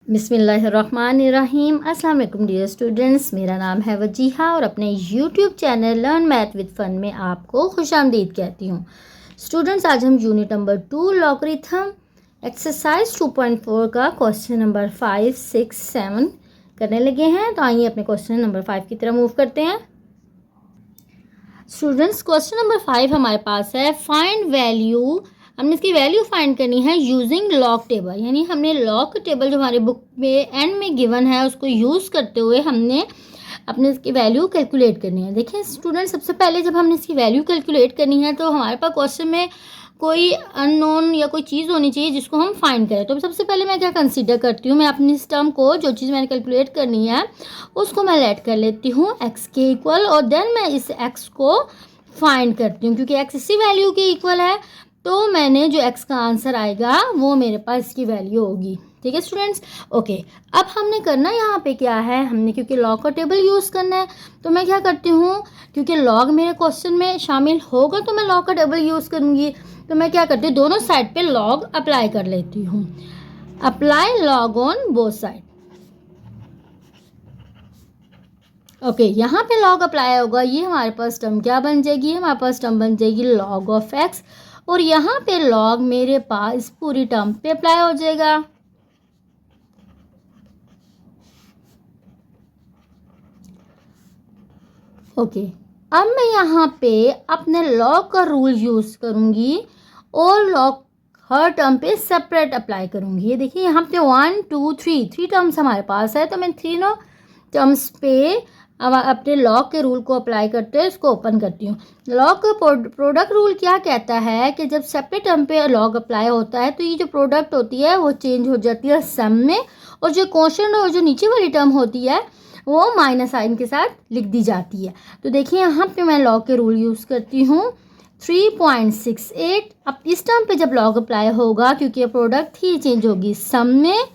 बिस्मिल्लाहिर्रहमानिर्रहीम। अस्सलाम वालेकुम डियर स्टूडेंट्स, मेरा नाम है वजीहा और अपने YouTube channel learn math with fun में आपको खुशामदीद कहती हूँ। स्टूडेंट्स, आज हम यूनिट नंबर 2 लॉगरिथम एक्सरसाइज 2.4 का क्वेश्चन नंबर 5, 6, 7 करने लगे हैं। तो आइए अपने क्वेश्चन नंबर 5 की तरफ मूव करते हैं। स्टूडेंट्स, क्वेश्चन नंबर 5 हमारे पास है फाइंड वैल्यू। हमने इसकी वैल्यू फाइंड करनी है यूजिंग लॉग टेबल, यानी हमने लॉग टेबल जो हमारे बुक में एंड में गिवन है उसको यूज़ करते हुए हमने अपने इसकी वैल्यू कैलकुलेट करनी है। देखिए स्टूडेंट, सबसे पहले जब हमने इसकी वैल्यू कैलकुलेट करनी है तो हमारे पास क्वेश्चन में कोई अननोन या कोई चीज़ होनी चाहिए जिसको हम फाइंड करें। तो सबसे पहले मैं क्या कंसीडर करती हूँ, मैं अपनी इस टर्म को, जो चीज़ मैंने कैलकुलेट करनी है उसको मैं लेट कर लेती हूँ एक्स के इक्वल, और देन मैं इस एक्स को फाइंड करती हूँ। क्योंकि एक्स इसी वैल्यू के इक्वल है तो मैंने जो एक्स का आंसर आएगा वो मेरे पास इसकी वैल्यू होगी। ठीक है स्टूडेंट्स, ओके। अब हमने करना यहाँ पे क्या है, हमने क्योंकि लॉग का टेबल यूज़ करना है तो मैं क्या करती हूँ, क्योंकि लॉग मेरे क्वेश्चन में शामिल होगा तो मैं लॉग का टेबल यूज़ करूँगी। तो मैं क्या करती हूँ, दोनों साइड पे लॉग अप्लाई कर लेती हूँ। Apply log on both side. Okay, यहाँ पे लॉग अप्लाई होगा, ये हमारे पास टर्म क्या बन जाएगी, हमारे पास टर्म बन जाएगी लॉग ऑफ एक्स, और यहाँ पे लॉग मेरे पास इस पूरी टर्म पे अप्लाई हो जाएगा। ओके, अब मैं यहाँ पे अपने लॉग का रूल यूज़ करूँगी और लॉग हर टर्म पे सेपरेट अप्लाई करूँगी। ये देखिए यहाँ पे 1 2 3 टर्म्स हमारे पास है, तो मैं तीनों टर्म्स पे अब अपने लॉग के रूल को अप्लाई करते हैं, इसको ओपन करती हूँ। लॉग का प्रोडक्ट रूल क्या कहता है कि जब सेपरेट टर्म पे लॉग अप्लाई होता है तो ये जो प्रोडक्ट होती है वो चेंज हो जाती है सम में, और जो क्वोशिएंट और जो नीचे वाली टर्म होती है वो माइनस साइन के साथ लिख दी जाती है। तो देखिए यहाँ पे मैं लॉग के रूल यूज़ करती हूँ 3.68। अब इस टर्म पे जब लॉग अप्लाई होगा, क्योंकि ये प्रोडक्ट ही चेंज होगी सम में,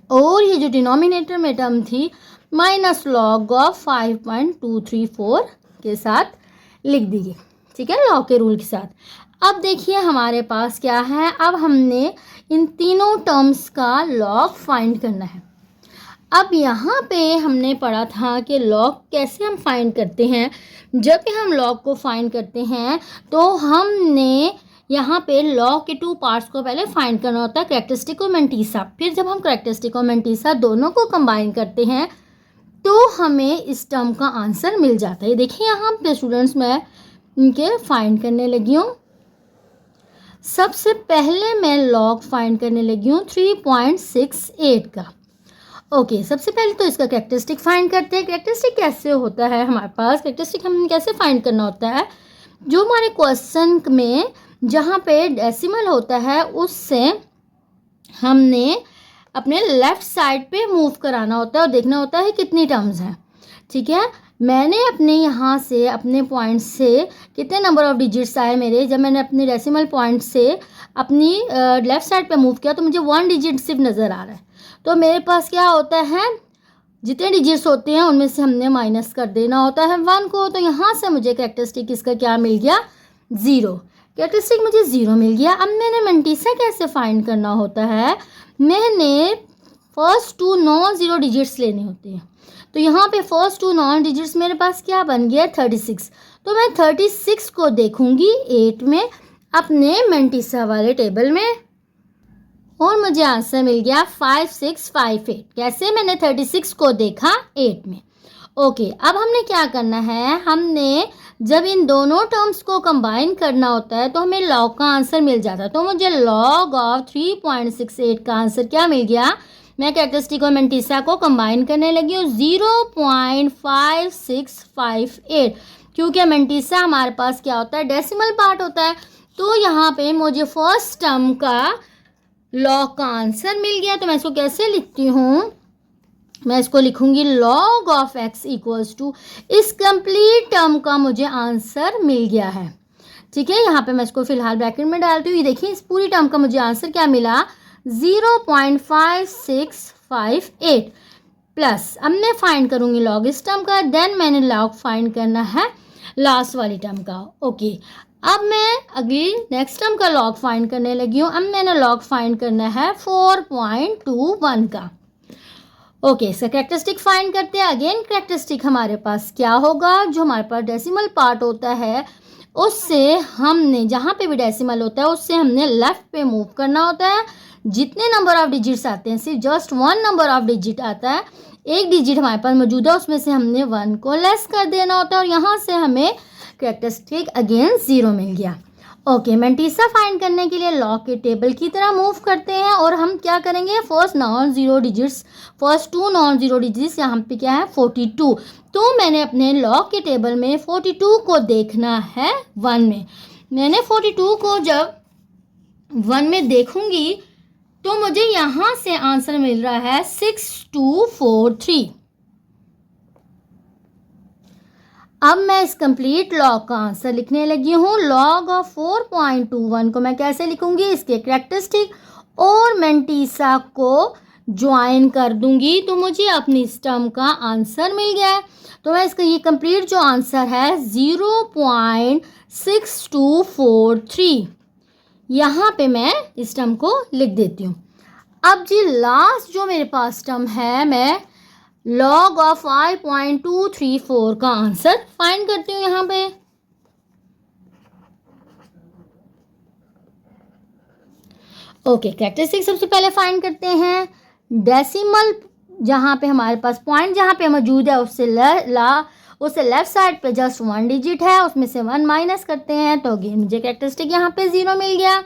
और ये जो डिनोमिनेटर में टर्म थी माइनस लॉग ऑफ 5.234 के साथ लिख दीजिए। ठीक है, लॉग के रूल के साथ। अब देखिए हमारे पास क्या है, अब हमने इन तीनों टर्म्स का लॉग फाइंड करना है। अब यहाँ पे हमने पढ़ा था कि लॉग कैसे हम फाइंड करते हैं। जब भी हम लॉग को फाइंड करते हैं तो हमने यहाँ पे लॉग के 2 पार्ट्स को पहले फाइंड करना होता है, कैरेक्टरिस्टिक और मेंटीसा। फिर जब हम कैरेक्टरिस्टिक और मेंटीसा दोनों को कंबाइन करते हैं तो हमें इस टर्म का आंसर मिल जाता है। देखिए यहाँ पे स्टूडेंट्स, मैं इनके फाइंड करने लगी हूँ। सबसे पहले मैं लॉग फाइंड करने लगी हूँ 3.68 का। ओके, सबसे पहले तो इसका कैरेक्टरिस्टिक फाइंड करते हैं। कैरेक्टरिस्टिक कैसे होता है हमारे पास, कैरेक्टरिस्टिक हम कैसे फाइंड करना होता है, जो हमारे क्वेश्चन में जहाँ पे डेसिमल होता है उससे हमने अपने लेफ़्ट साइड पे मूव कराना होता है और देखना होता है कितनी टर्म्स हैं। ठीक है, मैंने अपने यहाँ से अपने पॉइंट से कितने नंबर ऑफ डिजिट्स आए मेरे, जब मैंने अपने डेसिमल पॉइंट से अपनी लेफ़्ट साइड पे मूव किया तो मुझे 1 डिजिट सिर्फ नज़र आ रहा है। तो मेरे पास क्या होता है, जितने डिजिट्स होते हैं उनमें से हमने माइनस कर देना होता है 1 को। तो यहाँ से मुझे कैरेक्टरिस्टिक इसका क्या मिल गया, 0। कैरेक्टरिस्टिक मुझे 0 मिल गया। अब मैंने मेंटीसा कैसे फाइंड करना होता है, मैंने फर्स्ट 2 नॉन ज़ीरो डिजिट्स लेने होते हैं। तो यहाँ पे फर्स्ट 2 नॉन डिजिट्स मेरे पास क्या बन गया, 36। तो मैं 36 को देखूँगी 8 में अपने मेंटीसा वाले टेबल में, और मुझे आंसर मिल गया 5658। कैसे, मैंने 36 को देखा 8 में। ओके, अब हमने क्या करना है, हमने जब इन दोनों टर्म्स को कंबाइन करना होता है तो हमें लॉग का आंसर मिल जाता है। तो मुझे लॉग ऑफ 3.68 का आंसर क्या मिल गया, मैं कैरेक्टरिस्टिक और मेंटीसा को कंबाइन करने लगी हूँ 0.5658। क्योंकि मेंटीसा हमारे पास क्या होता है, डेसिमल पार्ट होता है। तो यहाँ पे मुझे फर्स्ट टर्म का लॉग का आंसर मिल गया। तो मैं इसको कैसे लिखती हूँ, मैं इसको लिखूंगी log of x equals to, इस कंप्लीट टर्म का मुझे आंसर मिल गया है। ठीक है, यहाँ पे मैं इसको फिलहाल ब्रैकेट में डालती हूँ। ये देखिए इस पूरी टर्म का मुझे आंसर क्या मिला, 0.5658 प्लस, अब मैं फाइंड करूँगी लॉग इस टर्म का, देन मैंने लॉग फाइंड करना है लास्ट वाली टर्म का। ओके, अब मैं अगली नेक्स्ट टर्म का लॉग फाइंड करने लगी हूँ। अब मैंने लॉग फाइंड करना है 4.21 का। ओके, इसका कैरेक्टरिस्टिक फाइंड करते हैं। अगेन कैरेक्टरिस्टिक हमारे पास क्या होगा, जो हमारे पास डेसिमल पार्ट होता है उससे हमने, जहाँ पे भी डेसिमल होता है उससे हमने लेफ्ट पे मूव करना होता है। जितने नंबर ऑफ डिजिट्स आते हैं, सिर्फ जस्ट 1 नंबर ऑफ डिजिट आता है, एक डिजिट हमारे पास मौजूद है, उसमें से हमने 1 को लेस कर देना होता है और यहाँ से हमें कैरेक्टरिस्टिक अगेन 0 मिल गया। ओके, मैंटीसा फाइंड करने के लिए लॉग के टेबल की तरह मूव करते हैं और हम क्या करेंगे, first non zero digits, first 2 non zero digits यहाँ पे क्या है 42। तो मैंने अपने लॉग के टेबल में 42 को देखना है 1 में। मैंने 42 को जब 1 में देखूंगी तो मुझे यहाँ से आंसर मिल रहा है 6243। अब मैं इस कंप्लीट लॉग का आंसर लिखने लगी हूँ। लॉग ऑफ 4.21 को मैं कैसे लिखूंगी, इसके कैरेक्टरिस्टिक और मैंटीसा को ज्वाइन कर दूंगी तो मुझे अपनी इस टर्म का आंसर मिल गया है। तो मैं इसका ये कंप्लीट जो आंसर है 0.6243, यहाँ पे मैं इस टर्म को लिख देती हूँ। अब जी लास्ट जो मेरे पास टर्म है, मैं लॉग ऑफ 5.234 का आंसर फाइंड करती हूँ यहाँ पे। ओके, कैरेक्टरिस्टिक सबसे पहले फाइंड करते हैं। डेसिमल जहाँ पे हमारे पास पॉइंट जहाँ पे मौजूद है उससे लेफ्ट साइड पे जस्ट 1 डिजिट है, उसमें से 1 माइनस करते हैं तो अगेन मुझे कैरेक्टरिस्टिक यहाँ पे 0 मिल गया।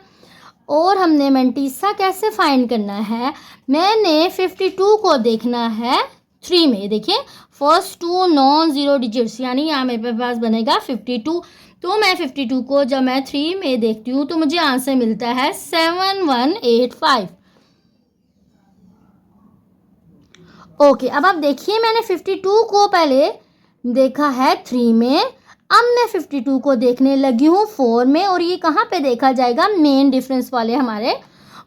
और हमने मैंटीसा कैसे फाइंड करना है, मैंने 52 को देखना है 3 में। देखिए फर्स्ट 2 नॉन जीरो डिजिट्स, यानी यहाँ मेरे पास बनेगा 52। तो मैं 52 को जब मैं 3 में देखती हूँ तो मुझे आंसर मिलता है 7185। ओके, अब आप देखिए मैंने 52 को पहले देखा है 3 में, अब मैं 52 को देखने लगी हूँ 4 में, और ये कहाँ पे देखा जाएगा, मेन डिफरेंस वाले हमारे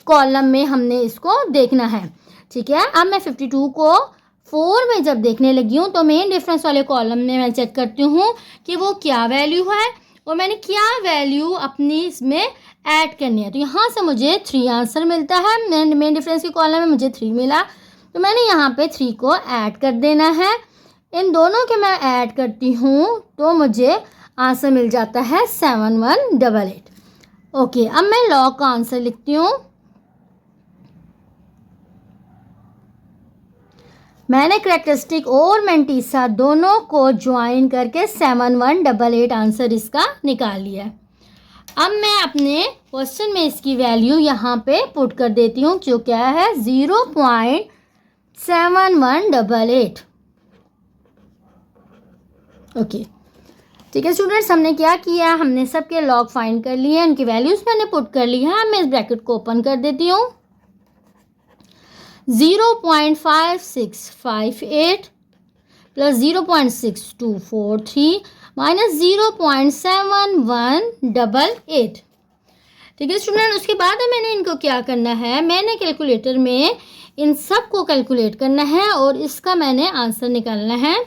कॉलम में हमने इसको देखना है। ठीक है, अब मैं 52 को 4 में जब देखने लगी हूँ तो मेन डिफरेंस वाले कॉलम में मैं चेक करती हूँ कि वो क्या वैल्यू है और मैंने क्या वैल्यू अपनी इसमें ऐड करनी है। तो यहाँ से मुझे 3 आंसर मिलता है। मेन डिफरेंस के कॉलम में मुझे 3 मिला तो मैंने यहाँ पे 3 को ऐड कर देना है। इन दोनों के मैं ऐड करती हूँ तो मुझे आंसर मिल जाता है 7188। ओके, अब मैं लॉग का आंसर लिखती हूँ। मैंने कैरेक्टरिस्टिक और मैंटीसा दोनों को ज्वाइन करके 7188 आंसर इसका निकाल लिया है। अब मैं अपने क्वेश्चन में इसकी वैल्यू यहाँ पे पुट कर देती हूँ जो क्या है 0.7188। ओके, ठीक है स्टूडेंट्स, हमने क्या किया, हमने सबके लॉग फाइंड कर लिए, उनकी वैल्यूज मैंने पुट कर ली है। मैं इस ब्रैकेट को ओपन कर देती हूँ। 0.5658 प्लस 0.6243 माइनस 0.7188। ठीक है स्टूडेंट, उसके बाद मैंने इनको क्या करना है, मैंने कैलकुलेटर में इन सब को कैलकुलेट करना है और इसका मैंने आंसर निकालना है।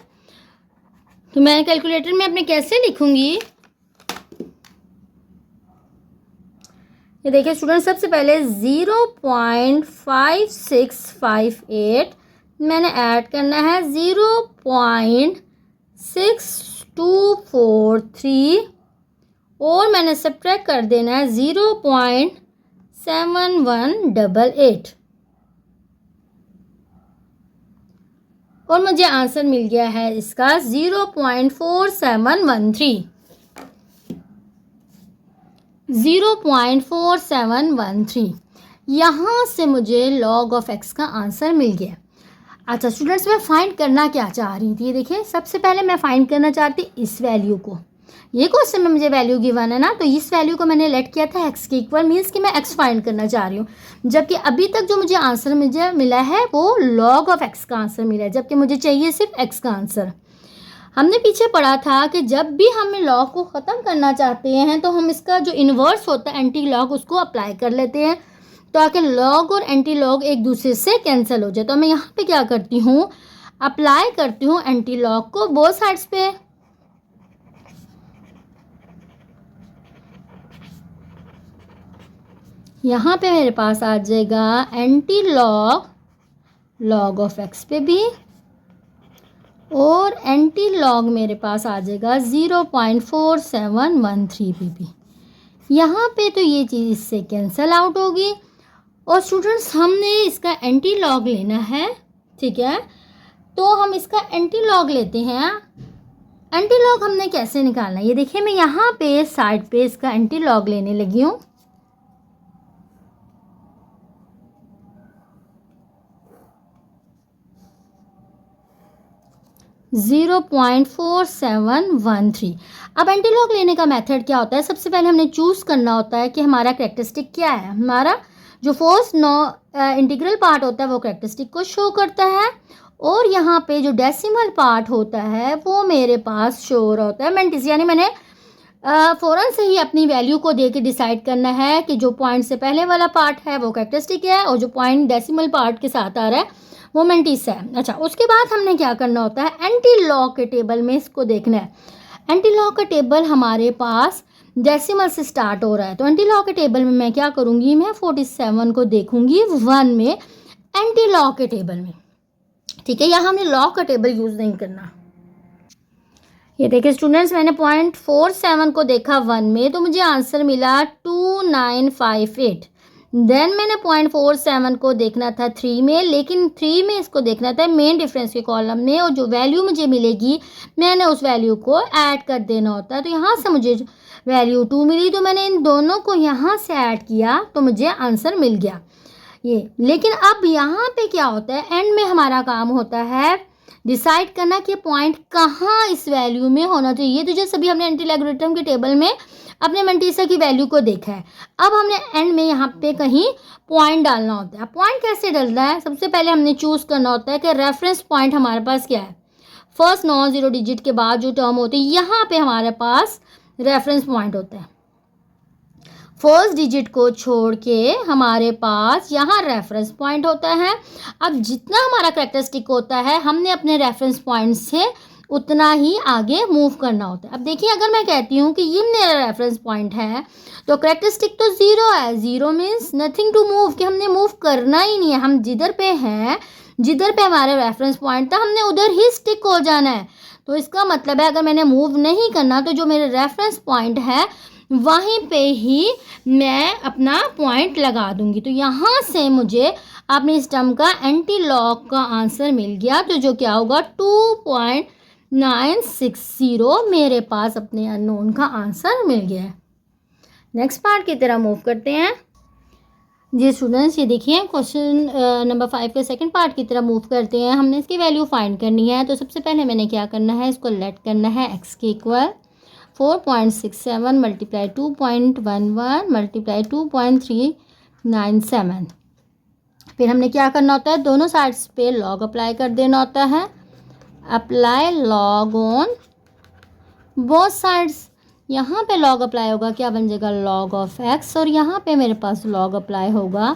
तो मैं कैलकुलेटर में अपने कैसे लिखूंगी, ये देखिए स्टूडेंट, सबसे पहले 0.5658 मैंने ऐड करना है 0.6243 और मैंने सब्ट्रैक्ट कर देना है 0.7188 और मुझे आंसर मिल गया है इसका 0.4713। 0.4713 यहाँ से मुझे लॉग ऑफ एक्स का आंसर मिल गया। अच्छा स्टूडेंट्स, मैं फाइंड करना क्या चाह रही थी, देखिए सबसे पहले मैं फाइंड करना चाहती इस वैल्यू को। ये क्वेश्चन में मुझे वैल्यू गिवन है ना, तो इस वैल्यू को मैंने लेट किया था एक्स के इक्वल, मीन्स कि मैं एक्स फाइंड करना चाह रही हूँ। जबकि अभी तक जो मुझे आंसर मुझे मिला है वो लॉग ऑफ एक्स का आंसर मिला है, जबकि मुझे चाहिए सिर्फ एक्स का आंसर। हमने पीछे पढ़ा था कि जब भी हम लॉग को ख़त्म करना चाहते हैं तो हम इसका जो इन्वर्स होता है एंटी लॉग उसको अप्लाई कर लेते हैं ताकि लॉग और एंटी लॉग एक दूसरे से कैंसिल हो जाए। तो मैं यहाँ पे क्या करती हूँ, अप्लाई करती हूँ एंटी लॉग को बोथ साइड्स पे। यहाँ पे मेरे पास आ जाएगा anti log log of x पे भी, और एंटी लॉग मेरे पास आ जाएगा 0.4713 पे भी। यहाँ पे तो ये चीज़ इससे कैंसिल आउट होगी। और स्टूडेंट्स हमने इसका एंटी लॉग लेना है, ठीक है, तो हम इसका एंटी लॉग लेते हैं। एंटी लॉग हमने कैसे निकालना है, ये देखिए मैं यहाँ पे साइड पे इसका एंटी लॉग लेने लगी हूँ। ज़ीरो 0.4713। अब एंटी लॉग लेने का मेथड क्या होता है, सबसे पहले हमने चूज़ करना होता है कि हमारा कैरेक्टरिस्टिक क्या है। हमारा जो फर्स्ट इंटीग्रल पार्ट होता है वो कैरेक्टरिस्टिक को शो करता है, और यहाँ पे जो डेसिमल पार्ट होता है वो मेरे पास शो हो रहा होता है मेंटिस। यानी मैंने फ़ौरन से ही अपनी वैल्यू को दे के डिसाइड करना है कि जो पॉइंट से पहले वाला पार्ट है वो कैरेक्टरिस्टिक है, और जो पॉइंट डेसिमल पार्ट के साथ आ रहा है वो मेंटिस है। अच्छा, उसके बाद हमने क्या करना होता है, एंटी लॉग के टेबल में इसको देखना है। एंटी लॉग का टेबल हमारे पास डेसिमल से स्टार्ट हो रहा है, तो एंटी लॉग के टेबल में मैं क्या करूँगी, मैं 47 को देखूँगी 1 में एंटी लॉग के टेबल में, ठीक है। यहाँ हमने लॉग का टेबल यूज़ नहीं करना। ये देखिए स्टूडेंट्स, मैंने 0.47 को देखा 1 में, तो मुझे आंसर मिला 2958। देन मैंने 0.47 को देखना था 3 में, लेकिन 3 में इसको देखना था मेन डिफरेंस के कॉलम में, और जो वैल्यू मुझे मिलेगी मैंने उस वैल्यू को ऐड कर देना होता है। तो यहाँ से मुझे वैल्यू 2 मिली, तो मैंने इन दोनों को यहाँ से ऐड किया तो मुझे आंसर मिल गया ये। लेकिन अब यहाँ पे क्या होता है, एंड में हमारा काम होता है डिसाइड करना कि पॉइंट कहाँ इस वैल्यू में होना चाहिए। तो जैसे अभी हमने एंटी लॉगरिथम के टेबल में अपने मेंटिसा की वैल्यू को देखा है, अब हमने एंड में यहाँ पे कहीं पॉइंट डालना होता है। पॉइंट कैसे डलता है, सबसे पहले हमने चूज़ करना होता है कि रेफरेंस पॉइंट हमारे पास क्या है। फर्स्ट नॉन ज़ीरो डिजिट के बाद जो टर्म होती है यहाँ पे हमारे पास रेफरेंस पॉइंट होता है। फर्स्ट डिजिट को छोड़ के हमारे पास यहाँ रेफरेंस पॉइंट होता है। अब जितना हमारा कैरेक्टरिस्टिक होता है हमने अपने रेफरेंस पॉइंट से उतना ही आगे मूव करना होता है। अब देखिए, अगर मैं कहती हूँ कि ये मेरा रेफरेंस पॉइंट है तो कैरेक्टरिस्टिक तो 0 है। 0 मीन्स नथिंग टू मूव, कि हमने मूव करना ही नहीं है। हम जिधर पे हैं, जिधर पे हमारे रेफरेंस पॉइंट था हमने उधर ही स्टिक हो जाना है। तो इसका मतलब है अगर मैंने मूव नहीं करना तो जो मेरे रेफरेंस पॉइंट है वहीं पे ही मैं अपना पॉइंट लगा दूंगी। तो यहाँ से मुझे अपनी इस टर्म का एंटी लॉग का आंसर मिल गया, तो जो क्या होगा 2.960 मेरे पास अपने अननोन का आंसर मिल गया है। नेक्स्ट पार्ट की तरह मूव करते हैं। जी स्टूडेंट्स, ये देखिए क्वेश्चन नंबर 5 के सेकंड पार्ट की तरह मूव करते हैं। हमने इसकी वैल्यू फाइंड करनी है। तो सबसे पहले मैंने क्या करना है, इसको लेट करना है x के इक्वल 4.67 मल्टीप्लाई 2.11 मल्टीप्लाई 2.397। फिर हमने क्या करना होता है, दोनों साइड्स पे लॉग अप्लाई कर देना होता है। Apply log on both sides. यहाँ पे लॉग अप्लाई होगा, क्या बन जाएगा लॉग ऑफ x, और यहाँ पे मेरे पास लॉग अप्लाई होगा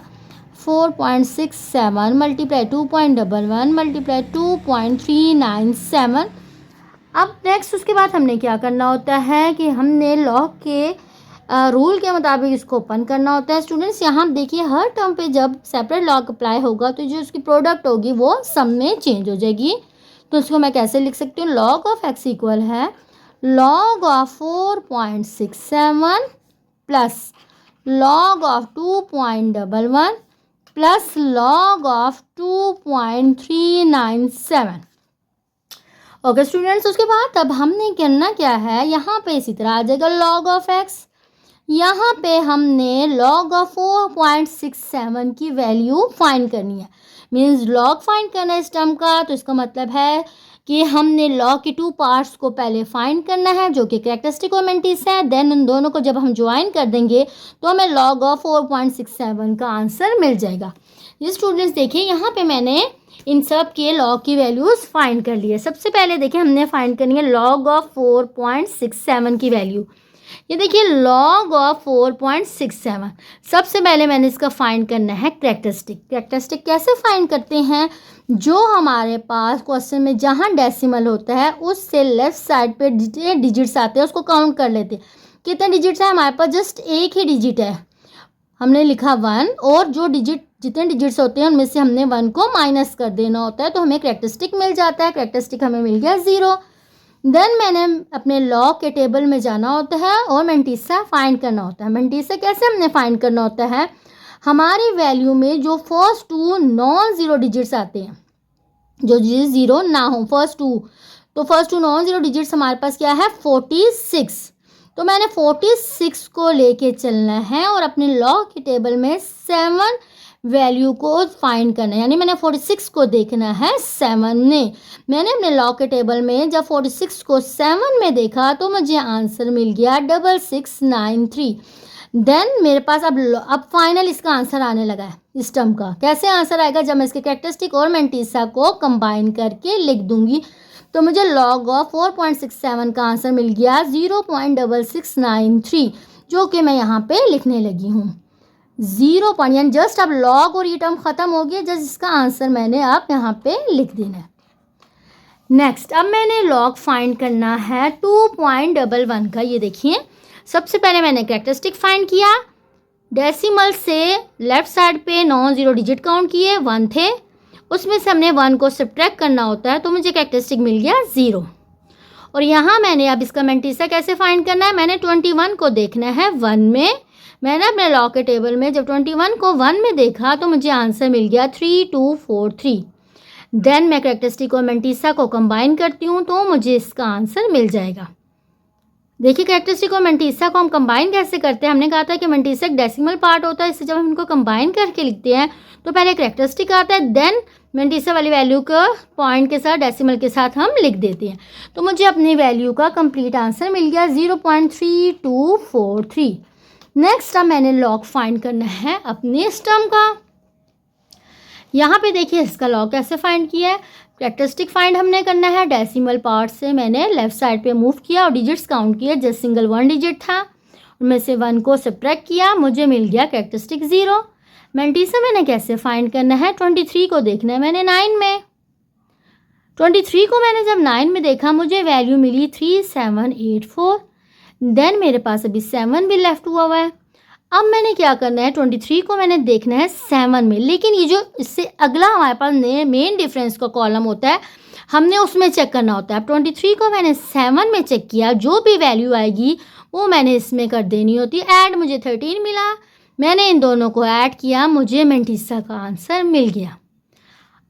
4.67 मल्टीप्लाई 2.11 मल्टीप्लाई 2.397। अब नेक्स्ट उसके बाद हमने क्या करना होता है कि हमने लॉग के रूल के मुताबिक इसको ओपन करना होता है। स्टूडेंट्स यहाँ देखिए, हर टर्म पे जब सेपरेट लॉग अप्लाई होगा तो जो उसकी प्रोडक्ट होगी वो सम में चेंज हो जाएगी। तो उसको मैं कैसे लिख सकती हूँ, लॉग ऑफ x इक्वल है log of 4.67 plus log of 2.11 plus log of 2.397। Okay students, उसके बाद अब हमने करना क्या है, यहाँ पे इसी तरह आ जाएगा log of x। यहाँ पे हमने log of 4.67 की वैल्यू फाइंड करनी है। मीन्स log फाइंड करना है इस टर्म का, तो इसका मतलब है कि हमने लॉग के 2 पार्ट्स को पहले फाइंड करना है जो कि कैरेक्टरिस्टिक और मेंटिस है। देन उन दोनों को जब हम ज्वाइन कर देंगे तो हमें लॉग ऑफ 4.67 का आंसर मिल जाएगा। ये स्टूडेंट्स देखिए, यहाँ पे मैंने इन सब के लॉग की वैल्यूज़ फाइंड कर ली है। सबसे पहले देखिए हमने फाइंड करनी है लॉग ऑफ 4.67 की वैल्यू। ये देखिए log ऑफ 4.67, सबसे पहले मैंने इसका फाइंड करना है कैरेक्टरिस्टिक। कैरेक्टरिस्टिक कैसे फाइंड करते हैं, जो हमारे पास क्वेश्चन में जहाँ डेसिमल होता है उससे लेफ्ट साइड पे डिजिट्स आते हैं उसको काउंट कर लेते हैं। कितने डिजिट्स हैं हमारे पास, जस्ट एक ही डिजिट है। हमने लिखा 1 और जो जितने डिजिट्स होते हैं उनमें से हमने 1 को माइनस कर देना होता है, तो हमें कैरेक्टरिस्टिक मिल जाता है। कैरेक्टरिस्टिक हमें मिल गया 0। देन मैंने अपने लॉग के टेबल में जाना होता है और मैंटीसा फाइंड करना होता है। मैंटीसा कैसे हमने फाइंड करना होता है, हमारी वैल्यू में जो फर्स्ट 2 नॉन ज़ीरो डिजिट्स आते हैं, जो डिजिट ज़ीरो ना हो, फर्स्ट 2 नॉन ज़ीरो डिजिट्स हमारे पास क्या है 46। तो मैंने 46 को लेके चलना है और अपने लॉग के टेबल में 7 वैल्यू को फाइंड करना है, यानी मैंने 46 को देखना है 7 में। मैंने अपने लॉग के टेबल में जब 46 को 7 में देखा तो मुझे आंसर मिल गया 6693। देन मेरे पास अब फाइनल इसका आंसर आने लगा है इस टर्म का। कैसे आंसर आएगा, जब मैं इसके कैरेक्टरिस्टिक और मैंटीसा को कंबाइन करके लिख दूंगी तो मुझे लॉग ऑफ 4.67 का आंसर मिल गया 0.6693, जो कि मैं यहाँ पे लिखने लगी हूँ 0 पॉइंट, यानी जस्ट अब लॉग और ये टर्म ख़त्म हो गया, जस्ट इसका आंसर मैंने आप यहाँ पे लिख देना है। नेक्स्ट अब मैंने लॉग फाइंड करना है 2.11 का। ये देखिए, सबसे पहले मैंने कैरेक्टरिस्टिक फाइंड किया, डेसिमल से लेफ्ट साइड पे नॉन ज़ीरो डिजिट काउंट किए, 1 थे, उसमें से हमने 1 को सब्ट्रैक्ट करना होता है, तो मुझे कैरेक्टरिस्टिक मिल गया 0। और यहाँ मैंने अब इसका मैंटीसा कैसे फाइंड करना है, मैंने 21 को देखना है 1 में। मैंने अपने लॉग के टेबल में जब 21 को 1 में देखा तो मुझे आंसर मिल गया 3243। देन मैं कैरेक्टरिस्टिक और मैंटीसा को कंबाइन करती हूँ तो मुझे इसका आंसर मिल जाएगा। देखिए, कैरेक्टरिस्टिक और मैंटीसा को हम कंबाइन कैसे करते हैं, हमने कहा था कि मैंटीसा एक डेसिमल पार्ट होता है, इससे जब हम इनको कंबाइन करके लिखते हैं तो पहले कैरेक्टरिस्टिक आता है, देन मैंटीसा वाली वैल्यू को पॉइंट के साथ डेसिमल के साथ हम लिख देते हैं। तो मुझे अपनी वैल्यू का कंप्लीट आंसर मिल गया 0.3243। नेक्स्ट अब मैंने लॉग फाइंड करना है अपने स्टर्म का। यहाँ पे देखिए इसका लॉग कैसे फाइंड किया है। कैरेक्टरिस्टिक फाइंड हमने करना है, डेसिमल पार्ट से मैंने लेफ्ट साइड पे मूव किया और डिजिट्स काउंट किए, जस्ट सिंगल 1 डिजिट था, उनमें से 1 को सब्ट्रैक्ट किया, मुझे मिल गया कैरेक्टरिस्टिक 0। मैंटीसा मैंने कैसे फाइंड करना है, 23 को देखना है मैंने 9 में। 23 को मैंने जब 9 में देखा मुझे वैल्यू मिली 3784। देन मेरे पास अभी 7 भी लेफ्ट हुआ है। अब मैंने क्या करना है, 23 को मैंने देखना है 7 में, लेकिन ये जो इससे अगला हमारे पास मेन डिफरेंस का कॉलम होता है हमने उसमें चेक करना होता है। अब 23 को मैंने 7 में चेक किया, जो भी वैल्यू आएगी वो मैंने इसमें कर देनी होती है ऐड। मुझे 13 मिला, मैंने इन दोनों को ऐड किया, मुझे मैंटीसा का आंसर मिल गया।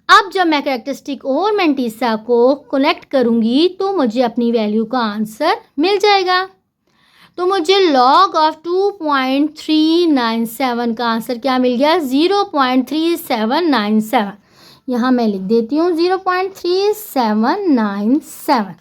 अब जब मैं कैरेक्टरिस्टिक और मैंटीसा को कनेक्ट करूँगी तो मुझे अपनी वैल्यू का आंसर मिल जाएगा। तो मुझे लॉग ऑफ 2.397 का आंसर क्या मिल गया, 0.3797। यहाँ मैं लिख देती हूँ 0.3797।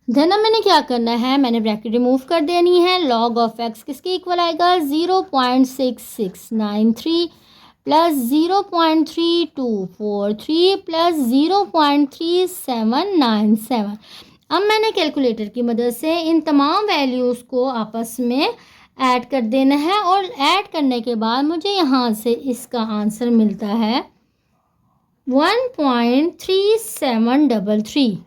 देन अब मैंने क्या करना है, मैंने ब्रैकेट रिमूव कर देनी है। लॉग ऑफ एक्स किसके इक्वल आएगा, 0.6693 प्लस 0.3243 प्लस 0.3797। अब मैंने कैलकुलेटर की मदद से इन तमाम वैल्यूज़ को आपस में ऐड कर देना है और ऐड करने के बाद मुझे यहाँ से इसका आंसर मिलता है 1.3733।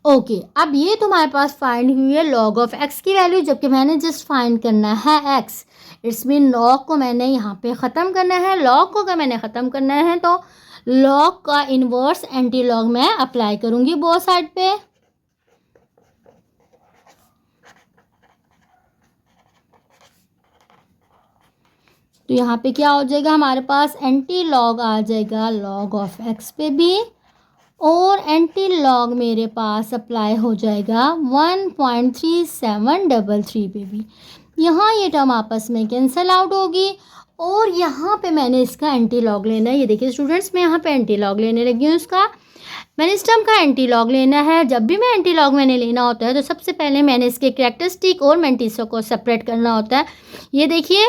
ओके, अब ये तुम्हारे पास फाइंड हुई है लॉग ऑफ एक्स की वैल्यू, जबकि मैंने जस्ट फाइंड करना है एक्स। इट्स मीन लॉग को मैंने यहाँ पे ख़त्म करना है। लॉग को अगर मैंने ख़त्म करना है तो लॉग का इन्वर्स एंटी लॉग मैं अप्लाई करूँगी बोथ साइड पे। तो यहाँ पे क्या हो जाएगा, हमारे पास एंटी लॉग आ जाएगा लॉग ऑफ एक्स पे भी, और एंटी लॉग मेरे पास अप्लाई हो जाएगा 1.3733 पे भी। यहाँ ये टर्म आपस में कैंसिल आउट होगी और यहाँ पे मैंने इसका एंटी लॉग लेना है। ये देखिए स्टूडेंट्स, मैं यहाँ पे एंटी लॉग लेने लगी हूँ इसका। मैंने इस टर्म का एंटी लॉग लेना है। जब भी मैं एंटी लॉग मैंने लेना होता है तो सबसे पहले मैंने इसके कैरेक्टरिस्टिक और मैंटीसा को सेपरेट करना होता है। ये देखिए,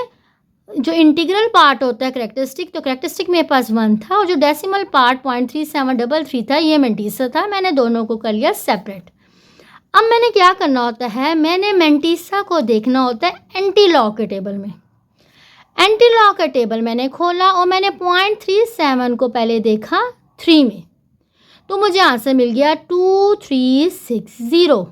जो इंटीग्रल पार्ट होता है कैरेक्टरिस्टिक, तो कैरेक्टरिस्टिक मेरे पास 1 था और जो डेसिमल पार्ट 0.3733 था ये मैंटीसा था। मैंने दोनों को कर लिया सेपरेट। अब मैंने क्या करना होता है, मैंने मैंटीसा को देखना होता है एंटी लॉग के टेबल में। एंटी लॉग का टेबल मैंने खोला और मैंने 0.37 को पहले देखा 3 में। तो मुझे आंसर मिल गया 2360।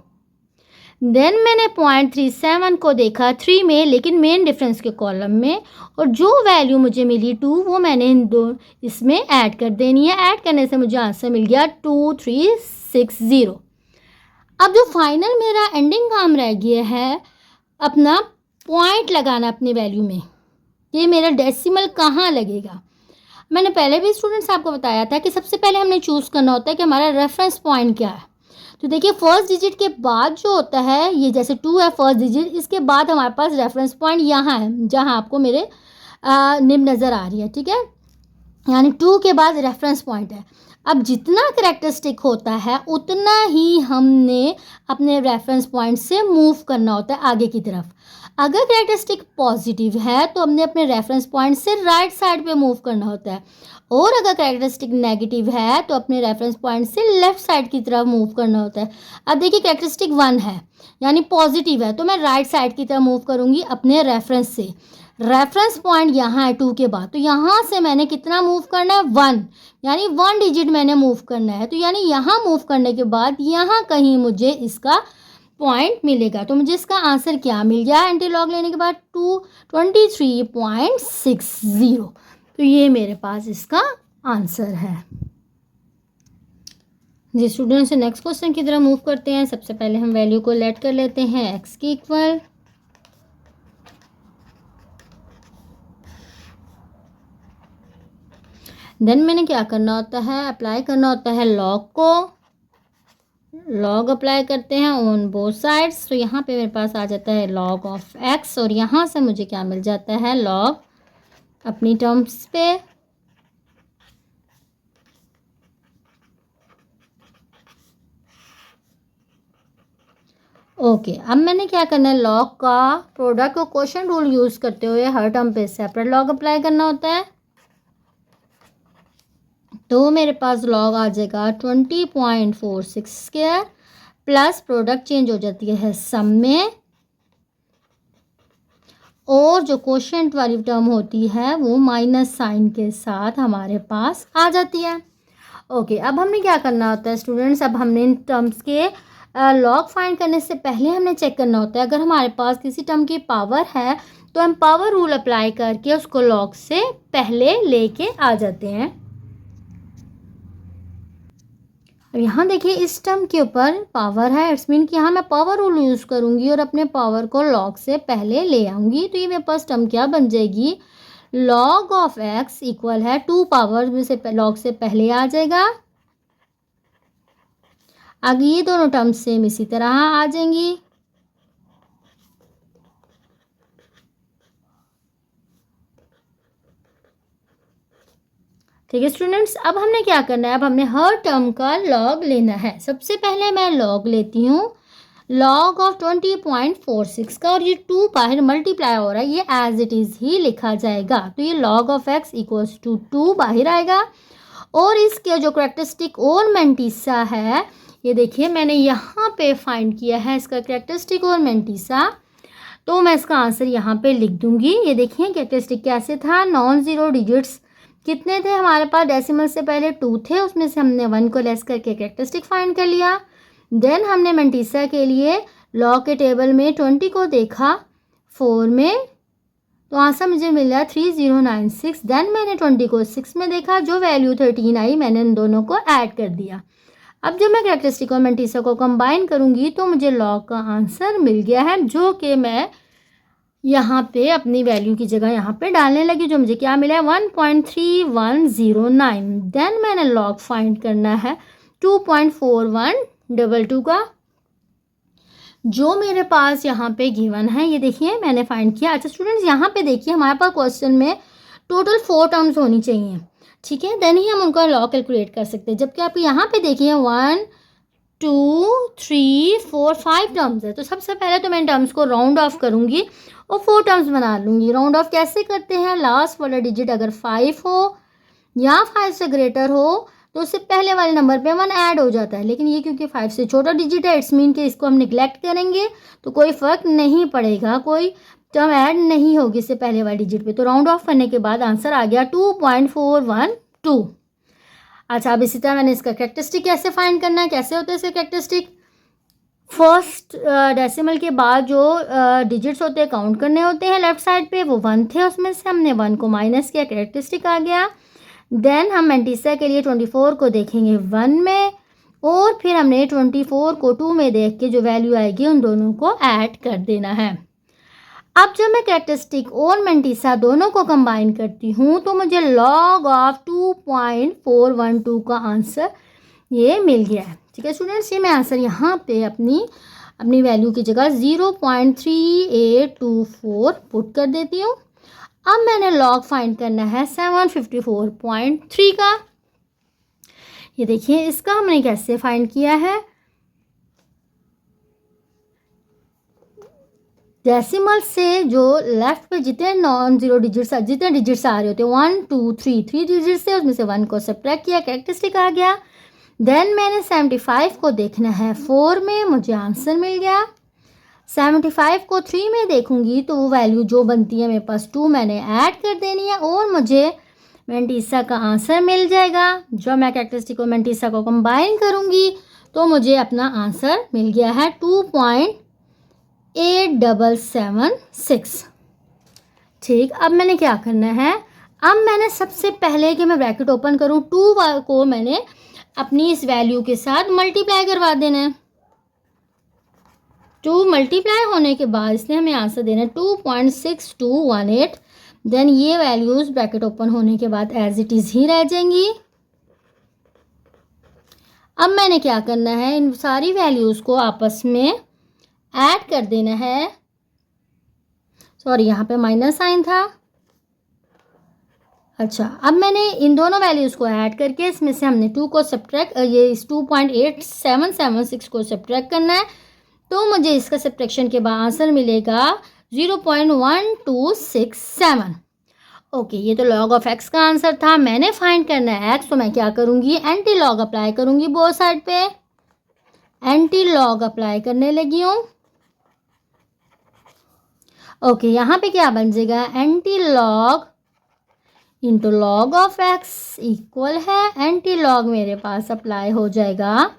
देन मैंने 0.37 को देखा 3 में, लेकिन मेन डिफरेंस के कॉलम में, और जो वैल्यू मुझे मिली 2 वो मैंने इन दो इसमें ऐड कर देनी है। ऐड करने से मुझे आंसर मिल गया 2360। अब जो फाइनल मेरा एंडिंग काम रह गया है अपना पॉइंट लगाना अपनी वैल्यू में, ये मेरा डेसिमल कहाँ लगेगा। मैंने पहले भी स्टूडेंट्स आपको बताया था कि सबसे पहले हमने चूज़ करना होता है कि हमारा रेफरेंस पॉइंट क्या है। तो देखिए फर्स्ट डिजिट के बाद जो होता है, ये जैसे 2 है फर्स्ट डिजिट, इसके बाद हमारे पास रेफरेंस पॉइंट यहाँ है जहाँ आपको मेरे निब नज़र आ रही है, ठीक है, यानी 2 के बाद रेफरेंस पॉइंट है। अब जितना कैरेक्टरिस्टिक होता है उतना ही हमने अपने रेफरेंस पॉइंट से मूव करना होता है आगे की तरफ। अगर कैरेक्टरिस्टिक पॉजिटिव है तो हमने अपने रेफरेंस पॉइंट से राइट साइड पे मूव करना होता है, और अगर कैरेक्टरिस्टिक नेगेटिव है तो अपने रेफरेंस पॉइंट से लेफ्ट साइड की तरफ मूव करना होता है। अब देखिए कैरेक्टरिस्टिक 1 है यानी पॉजिटिव है, तो मैं राइट साइड की तरफ मूव करूँगी अपने रेफरेंस से। रेफरेंस पॉइंट यहाँ है 2 के बाद, तो यहाँ से मैंने कितना मूव करना है 1, यानी 1 डिजिट मैंने मूव करना है। तो यानी यहाँ मूव करने के बाद यहाँ कहीं मुझे इसका पॉइंट मिलेगा। तो मुझे इसका आंसर क्या मिल गया एंटी लॉग लेने के बाद 23.60। तो ये मेरे पास इसका आंसर है जी। स्टूडेंट से नेक्स्ट क्वेश्चन की तरफ मूव करते हैं। सबसे पहले हम वैल्यू को लेट कर लेते हैं x की इक्वल, देन मैंने क्या करना होता है, अप्लाई करना होता है लॉग को। लॉग अप्लाई करते हैं ऑन बोथ साइड्स, तो यहाँ पे मेरे पास आ जाता है लॉग ऑफ x, और यहाँ से मुझे क्या मिल जाता है लॉग अपनी टर्म्स पे। ओके, अब मैंने क्या करना है, लॉग का प्रोडक्ट को क्वोशिएंट रूल यूज़ करते हुए हर टर्म पे सेपरेट लॉग अप्लाई करना होता है। तो मेरे पास लॉग आ जाएगा 20.46 स्क्वायर प्लस प्रोडक्ट चेंज हो जाती है सम में, और जो क्वोशिएंट वाली टर्म होती है वो माइनस साइन के साथ हमारे पास आ जाती है। ओके, अब हमने क्या करना होता है स्टूडेंट्स, अब हमने इन टर्म्स के लॉग फाइंड करने से पहले हमने चेक करना होता है अगर हमारे पास किसी टर्म की पावर है तो हम पावर रूल अप्लाई करके उसको लॉग से पहले लेके आ जाते हैं। अब यहाँ देखिए इस टर्म के ऊपर पावर है, इट्स मीन कि यहाँ मैं पावर रूल यूज़ करूँगी और अपने पावर को लॉग से पहले ले आऊँगी। तो ये मेरे पास टर्म क्या बन जाएगी, लॉग ऑफ x इक्वल है 2 पावर में से लॉग से पहले आ जाएगा। आगे ये दोनों टर्म्स सेम इसी तरह आ जाएंगी। ठीक है स्टूडेंट्स, अब हमने क्या करना है, अब हमने हर टर्म का लॉग लेना है। सबसे पहले मैं लॉग लेती हूँ लॉग ऑफ 20.46 का, और ये 2 बाहर मल्टीप्लाई हो रहा है, ये एज इट इज़ ही लिखा जाएगा। तो ये log of x equals to 2 बाहर आएगा, और इसके जो करेक्टरिस्टिक और मेंटिसा है, ये देखिए मैंने यहाँ पे फाइंड किया है इसका करेक्टरिस्टिक और मेंटिसा, तो मैं इसका आंसर यहाँ पे लिख दूँगी। ये देखिए करेक्टरिस्टिक कैसे था, नॉन ज़ीरो डिजिट्स कितने थे हमारे पास, डेसिमल से पहले 2 थे, उसमें से हमने 1 को लेस करके करेक्टरिस्टिक फाइंड कर लिया। देन हमने मेंटिसा के लिए लॉग के टेबल में 20 को देखा 4 में, तो आंसर मुझे मिला 3096। देन मैंने 20 को 6 में देखा, जो वैल्यू 13 आई मैंने इन दोनों को ऐड कर दिया। अब जब मैं करेक्टरिस्टिक और मेंटिसा को कंबाइन करूँगी तो मुझे लॉग का आंसर मिल गया है, जो कि मैं यहाँ पे अपनी वैल्यू की जगह यहाँ पे डालने लगी, जो मुझे क्या मिला है 1.3109। देन मैंने लॉग फाइंड करना है 2.4122 का, जो मेरे पास यहाँ पे गिवन है, ये देखिए मैंने फाइंड किया। अच्छा स्टूडेंट्स, यहाँ पे देखिए हमारे पास क्वेश्चन में टोटल 4 टर्म्स होनी चाहिए, ठीक है, देन ही हम उनका लॉग कैलकुलेट कर सकते हैं। जबकि आप यहाँ पे देखिए 1 2 3 4 5 टर्म्स है, तो सबसे पहले तो मैं टर्म्स को राउंड ऑफ करूँगी और 4 टर्म्स बना लूँगी। राउंड ऑफ कैसे करते हैं, लास्ट वाला डिजिट अगर 5 हो या 5 से ग्रेटर हो तो उससे पहले वाले नंबर पे 1 ऐड हो जाता है, लेकिन ये क्योंकि 5 से छोटा डिजिट है, इट्स मीन कि इसको हम निगलेक्ट करेंगे तो कोई फ़र्क नहीं पड़ेगा, कोई टर्म ऐड नहीं होगी इससे पहले वाले डिजिट पे। तो राउंड ऑफ करने के बाद आंसर आ गया 2.412। अच्छा, अब इसी तरह मैंने इसका कैरेक्टरिस्टिक कैसे फाइंड करना है, कैसे होता है इसका कैरेक्टरिस्टिक। फर्स्ट डेसिमल के बाद जो डिजिट्स होते हैं काउंट करने होते हैं लेफ्ट साइड पे, वो 1 थे, उसमें से हमने 1 को माइनस किया, कैरेक्टरिस्टिक आ गया। देन हम मेंटिसा के लिए 24 को देखेंगे 1 में, और फिर हमने 24 को 2 में देख के जो वैल्यू आएगी उन दोनों को ऐड कर देना है। अब जब मैं कैरेक्टरिस्टिक और मेंटिसा दोनों को कंबाइन करती हूँ तो मुझे log ऑफ 2.412 का आंसर ये मिल गया है। ठीक है स्टूडेंट्स, ये मैं आंसर यहाँ पे अपनी वैल्यू की जगह 0.3824 पुट कर देती हूँ। अब मैंने log फाइंड करना है 754.3 का। ये देखिए इसका हमने कैसे फाइंड किया है। डेसिमल से जो लेफ्ट पे जितने नॉन जीरो डिजिट्स जितने डिजिट्स आ रहे होते हैं 1 2 3 3 डिजिट्स से उसमें से 1 को सब्ट्रैक्ट किया, कैरेक्टरिस्टिक आ गया। देन मैंने 75 को देखना है 4 में, मुझे आंसर मिल गया। 75 को 3 में देखूंगी तो वो वैल्यू जो बनती है मेरे पास 2 मैंने ऐड कर देनी है और मुझे मेंटिसा का आंसर मिल जाएगा। जब मैं कैरेक्टरिस्टिक और मेंटिसा को कंबाइन करूंगी तो मुझे अपना आंसर मिल गया है 2.8776। ठीक, अब मैंने क्या करना है, अब मैंने सबसे पहले कि मैं ब्रैकेट ओपन करूं 2 को मैंने अपनी इस वैल्यू के साथ मल्टीप्लाई करवा देना है। 2 मल्टीप्लाई होने के बाद इसने हमें आंसर देना है 2.6218। देन ये वैल्यूज ब्रैकेट ओपन होने के बाद एज इट इज़ ही रह जाएंगी। अब मैंने क्या करना है, इन सारी वैल्यूज़ को आपस में ऐड कर देना है। सॉरी, यहाँ पे माइनस साइन था। अच्छा, अब मैंने इन दोनों वैल्यूज़ को ऐड करके इसमें से हमने 2 को सब्ट्रैक्ट इस 2.8776 को सब्ट्रैक्ट करना है। तो मुझे इसका सब्ट्रैक्शन के बाद आंसर मिलेगा 0.1267। ओके, ये तो लॉग ऑफ एक्स का आंसर था। मैंने फाइंड करना है एक्स, तो मैं क्या करूँगी, एंटी लॉग अप्लाई करूँगी बोथ साइड पे। एंटी लॉग अप्लाई करने लगी हूँ। ओके, यहाँ पे क्या बन जाएगा, anti log into log of x equal है, एंटी लॉग मेरे पास अप्लाई हो जाएगा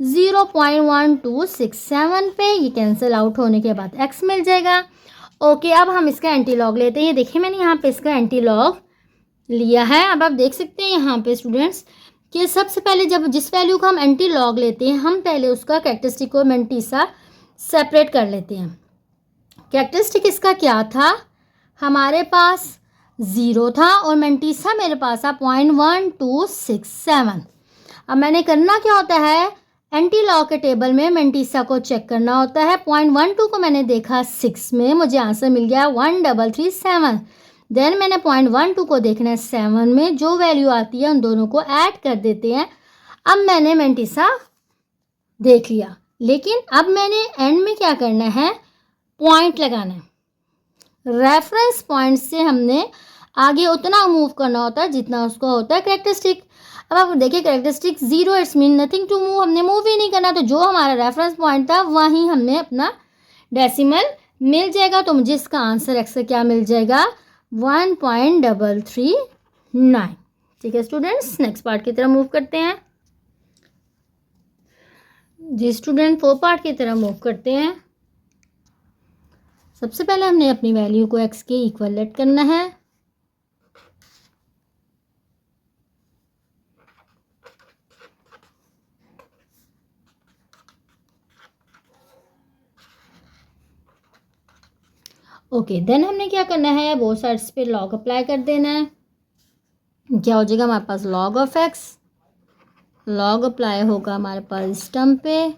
0.1267 पे। ये कैंसिल आउट होने के बाद x मिल जाएगा। ओके, अब हम इसका एंटी लॉग लेते हैं। ये देखिए मैंने यहाँ पे इसका एंटी लॉग लिया है। अब आप देख सकते हैं यहाँ पे स्टूडेंट्स कि सबसे पहले जब जिस वैल्यू का हम एंटी लॉग लेते हैं हम पहले उसका कैरेक्टरिस्टिक और मेंटिसा सेपरेट कर लेते हैं। कैरेक्टरिस्टिक इसका क्या था, हमारे पास 0 था और मेंटिसा मेरे पास था 0.1267। अब मैंने करना क्या होता है, एंटी लॉग के टेबल में मेंटिसा को चेक करना होता है। 0.12 को मैंने देखा 6 में, मुझे आंसर मिल गया 1337। देन मैंने 0.12 को देखना है 7 में, जो वैल्यू आती है उन दोनों को ऐड कर देते हैं। अब मैंने मेंटिसा देख लिया, लेकिन अब मैंने एंड में क्या करना है, पॉइंट लगाना है। रेफरेंस पॉइंट से हमने आगे उतना मूव करना होता है जितना उसका होता है कैरेक्टरिस्टिक। अब आप देखिए characteristic 0 it's mean nothing to move, हमने मूव ही नहीं करना, तो जो हमारा रेफरेंस पॉइंट था वहीं हमें अपना डेसिमल मिल जाएगा। तो मुझे इसका आंसर एक्स क्या मिल जाएगा, 1.339। ठीक है स्टूडेंट्स, नेक्स्ट पार्ट की तरफ मूव करते हैं। जी स्टूडेंट, 4 पार्ट की तरफ मूव करते हैं। सबसे पहले हमने अपनी वैल्यू को एक्स के इक्वल लेट करना है। ओके, देन हमने क्या करना है, बोथ साइड्स पे लॉग अप्लाई कर देना है। क्या हो जाएगा हमारे पास, log of x, log apply होगा हमारे पास टर्म पे।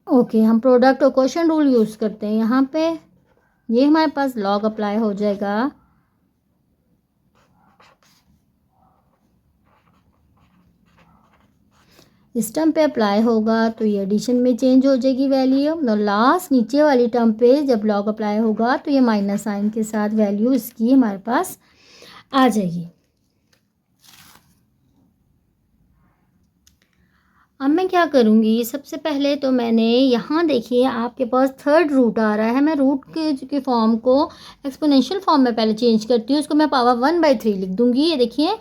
ओके, हम प्रोडक्ट और क्वोशिएंट रूल यूज़ करते हैं यहाँ पे। ये हमारे पास लॉग अप्लाई हो जाएगा इस टर्म पे अप्लाई होगा तो ये एडिशन में चेंज हो जाएगी वैल्यू, और लास्ट नीचे वाली टर्म पे जब लॉग अप्लाई होगा तो ये माइनस साइन के साथ वैल्यू इसकी हमारे पास आ जाएगी। अब मैं क्या करूँगी, सबसे पहले तो मैंने यहाँ देखिए आपके पास थर्ड रूट आ रहा है, मैं रूट के फॉर्म को एक्सपोनेंशियल फॉर्म में पहले चेंज करती हूँ, उसको मैं पावर 1/3 लिख दूँगी। ये देखिए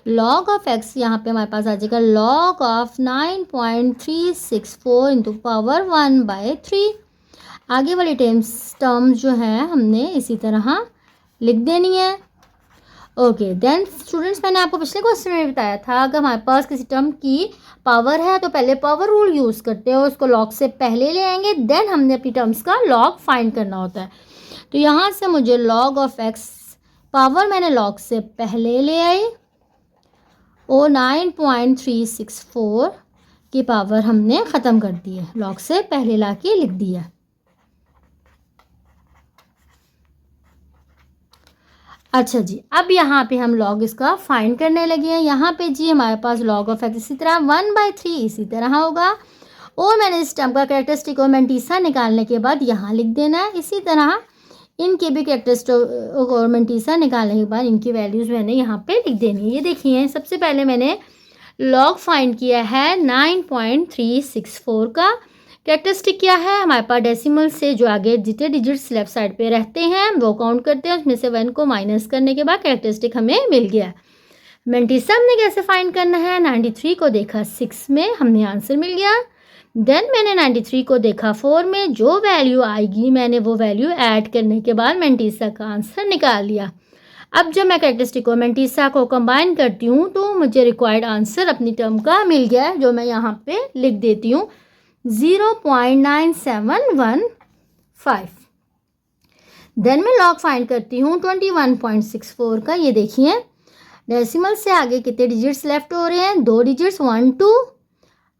लॉग ऑफ एक्स यहाँ पे हमारे पास आ जाएगा लॉग ऑफ 9.364 इंटू पावर 1/3। आगे वाली टर्म्स जो है हमने इसी तरह लिख देनी है। ओके देन स्टूडेंट्स, मैंने आपको पिछले क्वेश्चन में बताया था अगर हमारे पास किसी टर्म की पावर है तो पहले पावर रूल यूज़ करते हैं, उसको लॉग से पहले ले आएंगे, देन हमने अपनी टर्म्स का लॉग फाइंड करना होता है। तो यहाँ से मुझे लॉग ऑफ एक्स पावर मैंने लॉग से पहले ले आई और 9.364 की पावर हमने ख़त्म कर दी है, लॉग से पहले ला के लिख दिया। अच्छा जी, अब यहाँ पे हम लॉग इसका फाइंड करने लगे हैं। यहाँ पे जी हमारे पास लॉग ऑफ एक्स इसी तरह 1/3 इसी तरह होगा और मैंने इस टर्म का कैरेक्टरिस्टिक और मेंटीसा निकालने के बाद यहाँ लिख देना है। इसी तरह इनके भी कैरेक्टरिस्टिक और मेंटीसा निकालने के बाद इनकी वैल्यूज़ मैंने यहाँ पे लिख देनी है। ये देखिए सबसे पहले मैंने लॉग फाइंड किया है 9.364 का। कैरेक्टरिस्टिक क्या है, हमारे पास डेसिमल से जो आगे जितने डिजिट्स लेफ्ट साइड पे रहते हैं वो काउंट करते हैं, उसमें से 1 को माइनस करने के बाद कैरेक्टरिस्टिक हमें मिल गया। मेंटीसा हमने कैसे फाइंड करना है, 93 को देखा 6 में, हमने आंसर मिल गया। देन मैंने 93 को देखा 4 में, जो वैल्यू आएगी मैंने वो वैल्यू ऐड करने के बाद मेंटीसा का आंसर निकाल लिया। अब जब मैं कैरेक्टरिस्टिक और मेंटीसा को कंबाइन करती हूँ तो मुझे रिक्वायर्ड आंसर अपनी टर्म का मिल गया है, जो मैं यहाँ पे लिख देती हूँ 0.9715। देन मैं लॉग फाइंड करती हूँ 21.64 का। ये देखिए डेसिमल से आगे कितने डिजिट्स लेफ्ट हो रहे हैं, 2 डिजिट्स 1 2,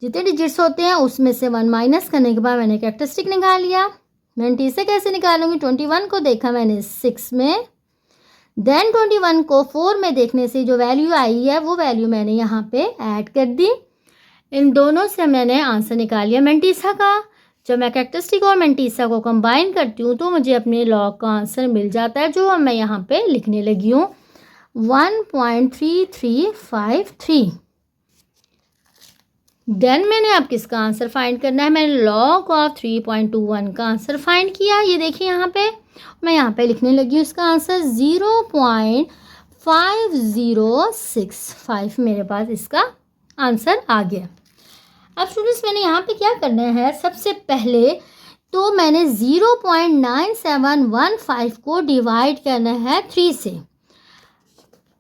जितने डिजिट्स होते हैं उसमें से 1 माइनस करने के बाद मैंने कैरेक्टरिस्टिक निकाल लिया। मेंटीसा कैसे निकालूंगी, 21 को देखा मैंने 6 में, देन 21 को 4 में देखने से जो वैल्यू आई है वो वैल्यू मैंने यहाँ पे ऐड कर दी। इन दोनों से मैंने आंसर निकाल लिया मेंटीसा का। जब मैं कैरेक्टरिस्टिक और मेंटीसा को कंबाइन करती हूँ तो मुझे अपने लॉग का आंसर मिल जाता है, जो मैं यहाँ पे लिखने लगी हूँ 1.3353। देन मैंने अब किसका आंसर फाइंड करना है, मैंने लॉग ऑफ 3.21 का आंसर फाइंड किया। ये देखिए यहाँ पे मैं यहाँ पे लिखने लगी हूँ इसका आंसर 0.5065 मेरे पास इसका आंसर आ गया। अब स्टूडेंट्स मैंने यहाँ पे क्या करना है, सबसे पहले तो मैंने 0.9715 को डिवाइड करना है 3 से।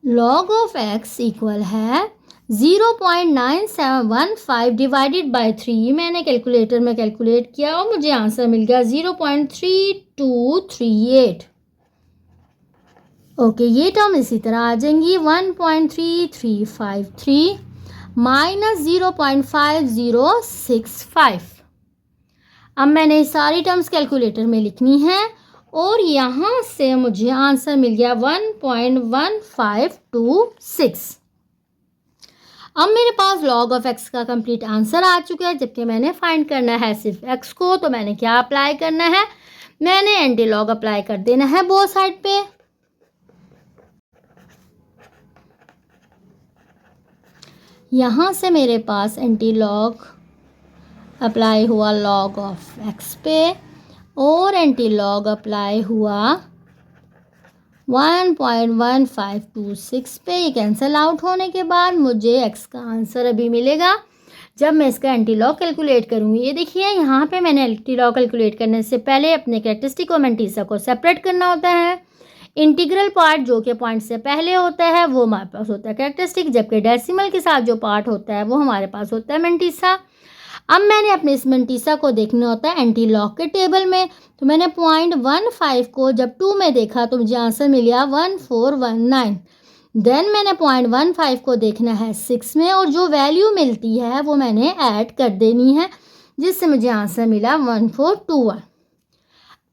लॉग ऑफ एक्स इक्वल है 0.9715 डिवाइडेड बाय 3। मैंने कैलकुलेटर में कैलकुलेट किया और मुझे आंसर मिल गया 0.3238। ओके, ये टर्म इसी तरह आ जाएंगी 1.3353 माइनस 0.5065। अब मैंने सारी टर्म्स कैलकुलेटर में लिखनी है और यहाँ से मुझे आंसर मिल गया 1.1526। अब मेरे पास लॉग ऑफ एक्स का कंप्लीट आंसर आ चुका है, जबकि मैंने फाइंड करना है सिर्फ एक्स को। तो मैंने क्या अप्लाई करना है, मैंने एंटी लॉग अप्लाई कर देना है बोथ साइड पे। यहाँ से मेरे पास एंटी लॉग अप्लाई हुआ लॉग ऑफ एक्स पे और एंटी लॉग अप्लाई हुआ 1.1526 पे। ये कैंसिल आउट होने के बाद मुझे एक्स का आंसर अभी मिलेगा जब मैं इसका एंटी लॉग कैलकुलेट करूँगी। ये देखिए यहाँ पे मैंने एंटी लॉग कैलकुलेट करने से पहले अपने कैरेक्टरिस्टिक और मेंटीसा को सेपरेट करना होता है। इंटीग्रल पार्ट जो कि पॉइंट से पहले होता है वो हमारे पास होता है कैरेक्टरिस्टिक, जबकि डेसिमल के साथ जो पार्ट होता है वो हमारे पास होता है मेंटीसा। अब मैंने अपने इस मेंटीसा को देखना होता है एंटी लॉग के टेबल में। तो मैंने 0.15 को जब 2 में देखा तो मुझे आंसर मिला 1419। देन मैंने 0.15 को देखना है 6 में और जो वैल्यू मिलती है वो मैंने ऐड कर देनी है, जिससे मुझे आंसर मिला 1421।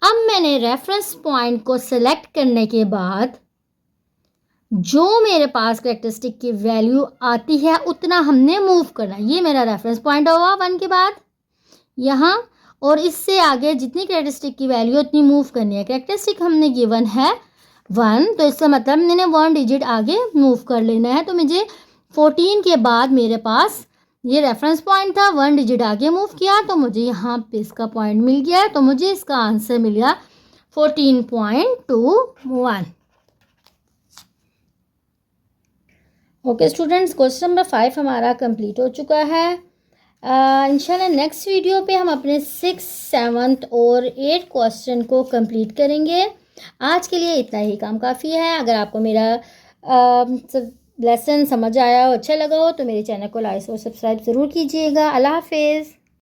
अब मैंने रेफरेंस पॉइंट को सिलेक्ट करने के बाद जो मेरे पास कैरेक्टरिस्टिक की वैल्यू आती है उतना हमने मूव करना। ये मेरा रेफरेंस पॉइंट होगा 1 के बाद यहाँ, और इससे आगे जितनी कैरेक्टरिस्टिक की वैल्यू उतनी मूव करनी है। कैरेक्टरिस्टिक हमने गिवन है 1, तो इसका मतलब मैंने 1 डिजिट आगे मूव कर लेना है। तो मुझे 14 के बाद मेरे पास ये रेफरेंस पॉइंट था, 1 डिजिट आगे मूव किया तो मुझे यहाँ पे इसका पॉइंट मिल गया, तो मुझे इसका आंसर मिल गया 14.21। ओके स्टूडेंट्स, क्वेश्चन नंबर 5 हमारा कंप्लीट हो चुका है। इंशाल्लाह नेक्स्ट वीडियो पे हम अपने 6th, 7th और 8th क्वेश्चन को कंप्लीट करेंगे। आज के लिए इतना ही काम काफ़ी है। अगर आपको मेरा लेसन समझ आया हो, अच्छा लगा हो, तो मेरे चैनल को लाइक और सब्सक्राइब ज़रूर कीजिएगा। अल्लाह हाफिज़।